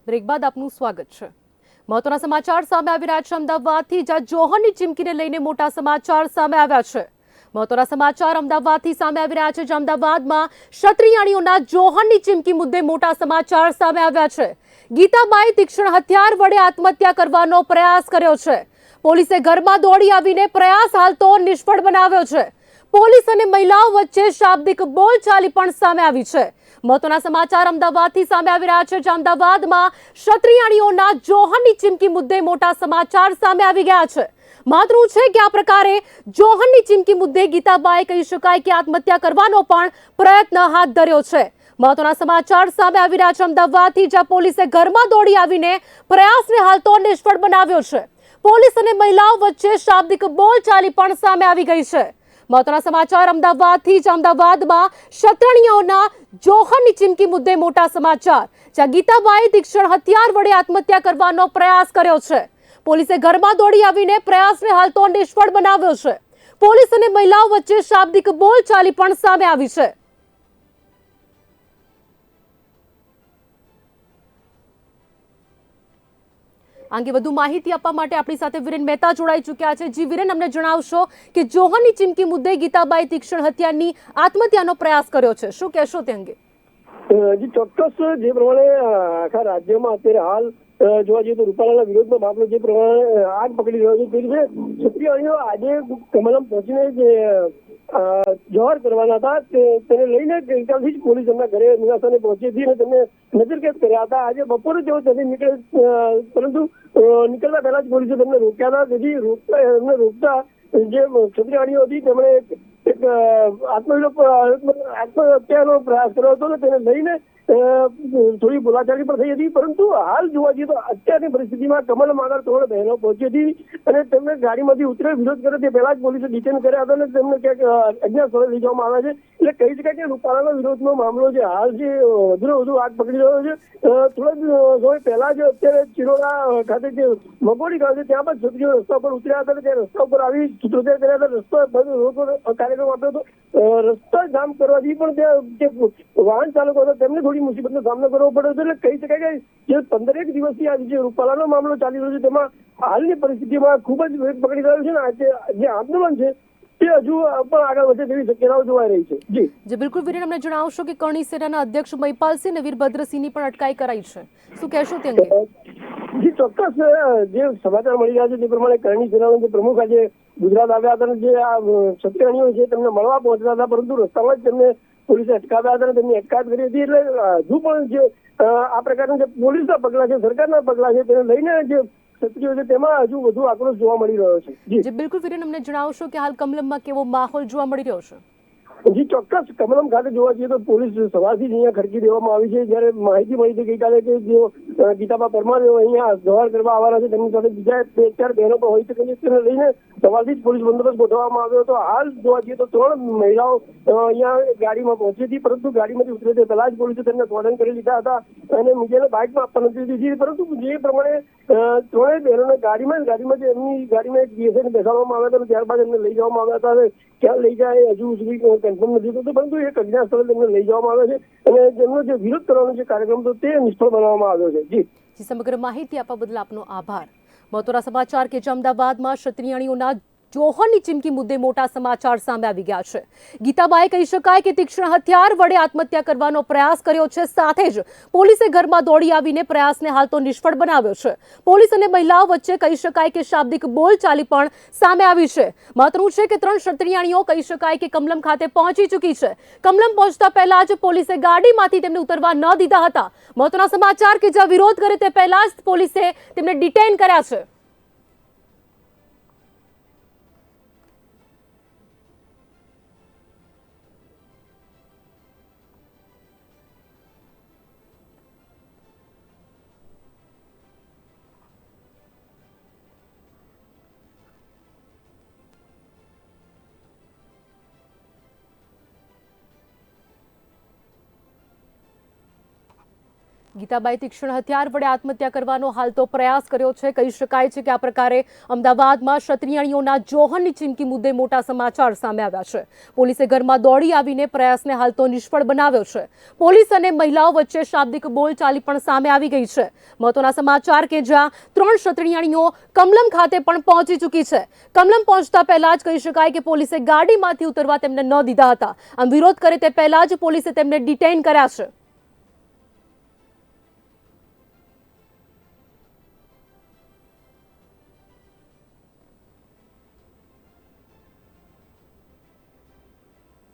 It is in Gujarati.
બ્રેક બાદ આપનું સ્વાગત છે। મહત્વના સમાચાર સામે આવી રહ્યા છે। અમદાવાદથી જ્યાં જોહરની ચીમકીને લઈને મોટા સમાચાર સામે આવ્યા છે। મહત્વના સમાચાર અમદાવાદથી સામે આવી રહ્યા છે। જ્યાં અમદાવાદમાં ક્ષત્રિયાણીઓના જોહરની ચીમકી મુદ્દે મોટા સમાચાર સામે આવ્યા છે। ગીતાબાઈ તીક્ષ્ણ હથિયાર વડે આત્મહત્યા કરવાનો પ્રયાસ કર્યો છે। પોલીસે ઘરમાં દોડી આવીને પ્રયાસ હાલ તો નિષ્ફળ બનાવ્યો છે। પોલીસ અને મહિલાઓ વચ્ચે શાબ્દિક બોલચાલી પણ સામે આવી છે। મહત્વના સમાચાર અમદાવાદથી સામે આવી રહ્યા છે। જ્યાં અમદાવાદમાં ક્ષત્રિયાણીઓના જોહરની ચીમકી મુદ્દે મોટા સમાચાર સામે આવી ગયા છે। મહત્વનું છે કે આ પ્રકારે જોહરની ચીમકી મુદ્દે ગીતાબાઈ કહી શકાય કે આત્મહત્યા કરવાનો પણ પ્રયત્ન હાથ ધર્યો છે। મહત્વના સમાચાર સામે આવી રહ્યા છે અમદાવાદથી, જ્યાં પોલીસે ઘરમાં દોડી આવીને પ્રયાસને હાલ તો નિષ્ફળ બનાવ્યો છે। પોલીસ અને મહિલાઓ વચ્ચે શાબ્દિક બોલચાલી પણ સામે આવી ગઈ છે। મહત્વના સમાચાર અમદાવાદથી જ અમદાવાદમાં ક્ષત્રિયાણીઓના જોહરની ચીમકી મુદ્દે મોટા સમાચાર, જ્યાં ગીતાબાઈ તીક્ષ્ણ હથિયાર વડે આત્મહત્યા કરવાનો પ્રયાસ કર્યો છે। પોલીસે ઘરમાં દોડી આવીને પ્રયાસને હાલ તો નિષ્ફળ બનાવ્યો છે। પોલીસ અને મહિલાઓ વચ્ચે શાબ્દિક બોલચાલી પણ સામે આવી છે। અંગે વધુ માહિતી આપવા માટે આપણી સાથે વિરેન મહેતા જોડાઈ ચૂક્યા છે। જી વિરેન, અમને જણાવશો કે જોહરની ચીમકી મુદ્દે ગીતાબાઈ તીક્ષ્ણ હત્યાની આત્મહત્યાનો પ્રયાસ કર્યો છે, શું કહેશો તે અંગે? જી ચોક્કસ, જે પ્રમાણે આખા રાજ્યમાં અત્યારે હાલ જોવા જઈએ તો રૂપાલાના વિરોધનો મામલો જે પ્રમાણે આગ પકડી રહ્યો છે તે રીતે ક્ષત્રિયાણીઓ આજે કમલમ પહોંચીને જે જોહર કરવાના હતા તેને લઈને ગઈકાલથી જ પોલીસ એમના ઘરે નિવાસને પહોંચી હતી અને તેમને નજરકેદ કર્યા હતા। આજે બપોરે તેઓ ત્યાંથી નીકળે, પરંતુ નીકળતા પહેલા જ પોલીસે તેમને રોક્યા હતા। તેથી એમને રોકતા જે ક્ષત્રિયાણીઓ હતી તેમણે એક આત્મહત્યાનો પ્રયાસ કર્યો હતો અને તેને લઈને થોડી બોલાચાલી પણ થઈ હતી। પરંતુ હાલ જોવા જઈએ તો અત્યારની પરિસ્થિતિમાં કમલમ આગળ 3 બહેનો પહોંચી હતી અને તેમને ગાડીમાંથી ઉતરે વિરોધ કર્યો તે પહેલા જ પોલીસે ડિટેન કર્યા હતા અને તેમને ક્યાંક અજ્ઞાત સ્થળે લઈ જવામાં આવ્યા છે। એટલે કહી શકાય કે રૂપાલાના વિરોધનો મામલો જે હાલ જે વધુ આગ પકડી રહ્યો છે। થોડા સમય પહેલા જ અત્યારે ચિરોડા ખાતે જે મગોડી ગામ છે ત્યાં પણ ક્ષત્રિયો રસ્તા પર ઉતર્યા હતા અને ત્યાં રસ્તા ઉપર આવી સૂત્રોચ્ચાર કર્યા હતા। રસ્તો બંધ કાર્યક્રમ આપ્યો હતો। રસ્તા જામ કરવાથી પણ ત્યાં જે વાહન ચાલકો હતા તેમને થોડી મુસીબતનો સામનો કરવો પડ્યો હતો। એટલે કહી શકાય કે જે 15 દિવસથી આ જે રૂપાલાનો મામલો ચાલી રહ્યો છે તેમાં હાલની પરિસ્થિતિમાં ખૂબ જ વેગ પકડી રહ્યો છે ને જે આંદોલન છે તે હજુ પણ આગળ વધે તેવી શક્યતાઓ જોવાઈ રહી છે। જી બિલકુલ વિરેન, અમને જણાવશો કે કરણી સેનાના અધ્યક્ષ મહિપાલસિંહ અને વીરભદ્રસિંહની પણ અટકાઈ કરાઈ છે, શું કહેશો તે અંગે? જી ચોક્કસ, જે સમાચાર મળી રહ્યા છે તે પ્રમાણે કરણી સેનાના જે પ્રમુખ આજે ગુજરાત આવ્યા હતા અને જે આ ક્ષત્રિયાણીઓ છે તેમને મળવા પહોંચતા હતા, પરંતુ રસ્તામાં જ તેમને પોલીસે અટકાવ્યા હતા અને તેમની અટકાયત કરી હતી। એટલે હજુ પણ જે આ પ્રકારના જે પોલીસના પગલાં છે, સરકારના પગલાં છે તેને લઈને જે ક્ષત્રિયો છે તેમાં હજુ વધુ આક્રોશ જોવા મળી રહ્યો છે। જી બિલકુલ વિરેન, અમને જણાવશો કે હાલ કમલમમાં કેવો માહોલ જોવા મળી રહ્યો છે? જી ચોક્કસ, કમલમ ખાતે જોવા જઈએ તો પોલીસ સવારથી જ અહીંયા ખડકી દેવામાં આવી છે। જ્યારે માહિતી મળી હતી ગઈકાલે કે જેઓ ગીતાબા પરમાર અહીંયા જોહર કરવા આવવાના છે તેમની સાથે બીજા 2-4 બહેનો પણ હોઈ શકે છે, તેને લઈને સવારથી જ પોલીસ બંદોબસ્ત ગોઠવવામાં આવ્યો હતો। હાલ જોવા જઈએ તો 3 મહિલાઓ અહીંયા ગાડીમાં પહોંચી હતી, પરંતુ ગાડીમાંથી ઉતરે તે પહેલા જ પોલીસે તેમને કોર્ડન કરી લીધા હતા અને મીડિયાને બાઇકમાં આપવા નથી દીધી। પરંતુ જે પ્રમાણે 3 બહેનોને ગાડીમાં એમની ગાડીમાં એક બીએસએફને બેસાડવામાં આવ્યા હતા અને ત્યારબાદ એમને લઈ જવામાં આવ્યા હતા। ક્યાં લઈ જાય હજુ સુધી કન્ફર્મ નથી થતું, પરંતુ એક અજ્ઞાત સ્થળે તેમને લઈ જવામાં આવ્યા છે અને તેમનો જે વિરોધ કરવાનો જે કાર્યક્રમ હતો તે નિષ્ફળ બનાવવામાં આવ્યો છે। જી સમગ્ર માહિતી આપવા બદલ આપનો આભાર। મહત્વના સમાચાર કે અમદાવાદમાં ક્ષત્રિયાણીઓના જોહરની ચીમકી મુદ્દે મોટા સમાચાર સામે આવી ગયા છે। ગીતાબાઈ કહી શકાય કે તીક્ષ્ણ હથિયાર વડે આત્મહત્યા કરવાનો પ્રયાસ કર્યો છે, સાથે જ પોલીસે ઘરમાં દોડી આવીને પ્રયાસને હાલ તો નિષ્ફળ બનાવ્યો છે। પોલીસ અને મહિલાઓ વચ્ચે કહી શકાય કે શાબ્દિક બોલચાલી પણ સામે આવી છે। મહત્વનું છે કે 3 ક્ષત્રિયાણીઓ કહી શકાય કે કમલમ ખાતે પહોંચી ચૂકી છે। કમલમ પહોંચતા પહેલા જ પોલીસે ગાડીમાંથી તેમને ઉતરવા ન દીધા હતા। મહત્વના સમાચાર કે જ્યાં વિરોધ કરે તે પહેલા જ પોલીસે તેમને ડિટેઇન કર્યા છે। ગીતાબાઈ તીક્ષ્ણ હથિયાર વડે આત્મહત્યા કરવાનો હાલ તો પ્રયાસ કર્યો છે. કહી શકાય છે કે આ પ્રકારે અમદાવાદમાં ક્ષત્રિયાણીઓના જોહરની ચીમકી મુદ્દે મોટા સમાચાર સામે આવ્યા છે. પોલીસે ઘરમાં દોડી આવીને પ્રયાસને હાલ તો નિષ્ફળ બનાવ્યો છે. પોલીસ અને મહિલાઓ વચ્ચે શાબ્દિક બોલચાલી પણ સામે આવી ગઈ છે. મહત્વના સમાચાર કે જ્યાં 3 ક્ષત્રિયાણીઓ કમલમ ખાતે પણ પહોંચી ચૂકી છે. કમલમ પહોંચતા પહેલા જ કહી શકાય કે પોલીસે ગાડીમાંથી ઉતરવા તેમને ન દીધા હતા. આમ વિરોધ કરે તે પહેલા જ પોલીસે તેમને ડિટેઇન કર્યા છે.